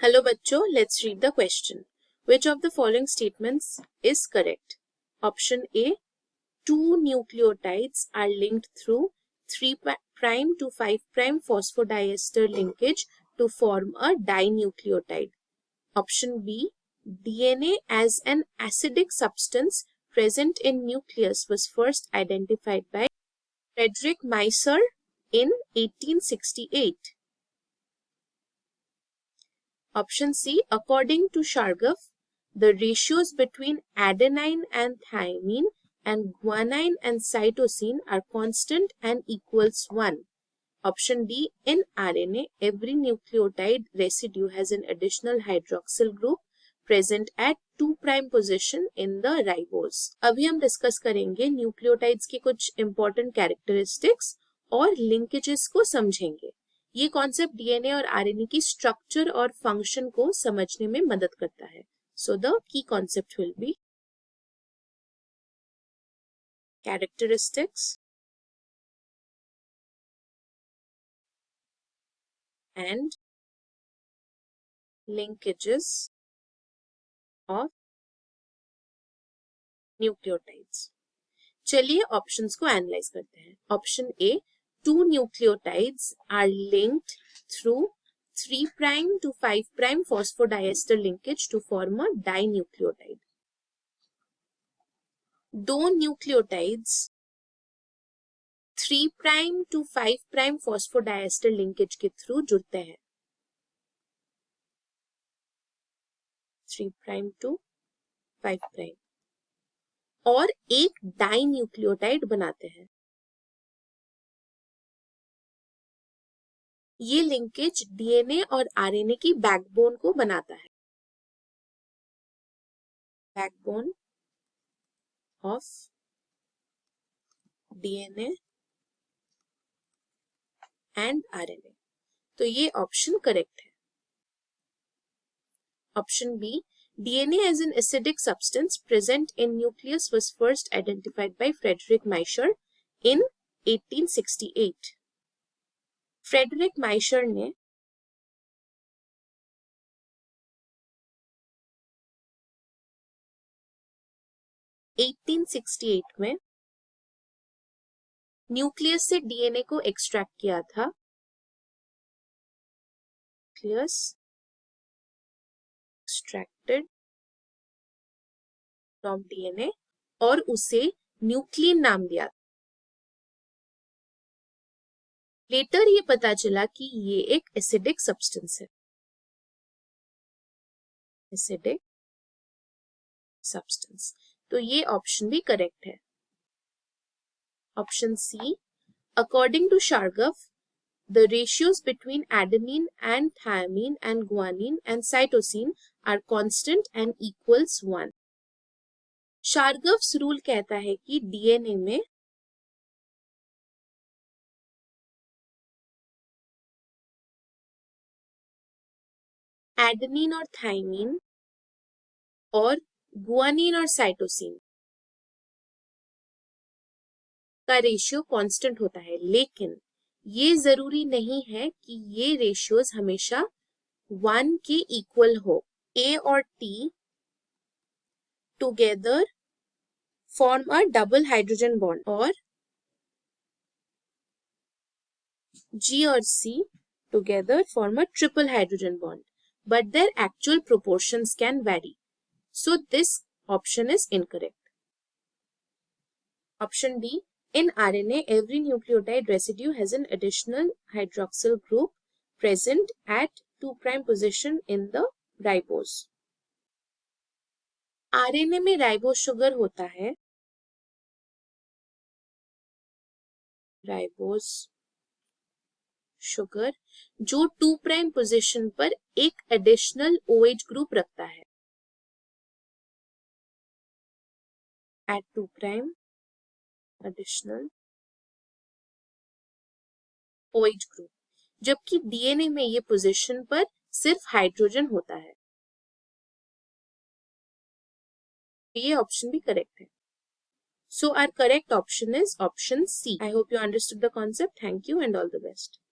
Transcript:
Hello बच्चों, let's read the question. Which of the following statements is correct? Option A, two nucleotides are linked through 3' to 5' phosphodiester linkage to form a dinucleotide. Option B, DNA as an acidic substance present in nucleus was first identified by Friedrich Miescher in 1868. Option C, according to Shargaf, the ratios between adenine and thymine and guanine and cytosine are constant and equals 1. Option D, in RNA, every nucleotide residue has an additional hydroxyl group present at 2' position in the ribose. अभी हम discuss करेंगे nucleotides की कुछ important characteristics और linkages को समझेंगे. ये concept DNA और आरएनए की स्ट्रक्चर और फंक्शन को समझने में मदद करता है. So the key concept will be characteristics and linkages of nucleotides. चलिए ऑप्शंस को एनालाइज करते हैं. Option A, two nucleotides are linked through 3' to 5' phosphodiester linkage to form a dinucleotide. दो न्यूक्लियोटाइड्स 3' to 5' phosphodiester लिंकेज के through जुड़ते हैं. 3' to 5' और एक डाइन्यूक्लियोटाइड बनाते हैं. ये लिंकेज डीएनए और आरएनए की बैकबोन को बनाता है. Backbone of DNA and RNA. तो ये ऑप्शन करेक्ट है. Option B, DNA as an acidic substance present in nucleus was first identified by Friedrich Miescher in 1868. Friedrich Miescher ने में न्यूक्लियस से डीएनए को एक्सट्रैक्ट किया था. न्यूक्लियस एक्सट्रैक्टेड फ्रॉम डीएनए और उसे न्यूक्लियन नाम दिया. लेटर ये पता चला कि ये एक एसिडिक सब्सटेंस है. Acidic substance. तो ये ऑप्शन भी करेक्ट है. Option C, according to Chargaff, the ratios between adenine and thymine and guanine and cytosine are constant and equals 1. शार्गफ्स rule कहता है कि डीएनए में एडेनिन और थाइमीन और गुआनिन और साइटोसिन का रेशियो कांस्टेंट होता है, लेकिन ये जरूरी नहीं है कि ये रेशियोज हमेशा 1 के इक्वल हो. ए और T together form a double hydrogen bond और जी और C together form a triple hydrogen bond, but their actual proportions can vary. So this option is incorrect. Option D, in RNA, every nucleotide residue has an additional hydroxyl group present at 2' position in the ribose. RNA में ribose sugar होता है. Ribose sugar जो 2' position पर एक additional OH group रखता है. Eight 2' additional OH group, जबकि DNA में ये पोजीशन पर सिर्फ हाइड्रोजन होता है. ये ऑप्शन भी करेक्ट है. So our correct option is option C. I hope you understood the concept. Thank you and all the best.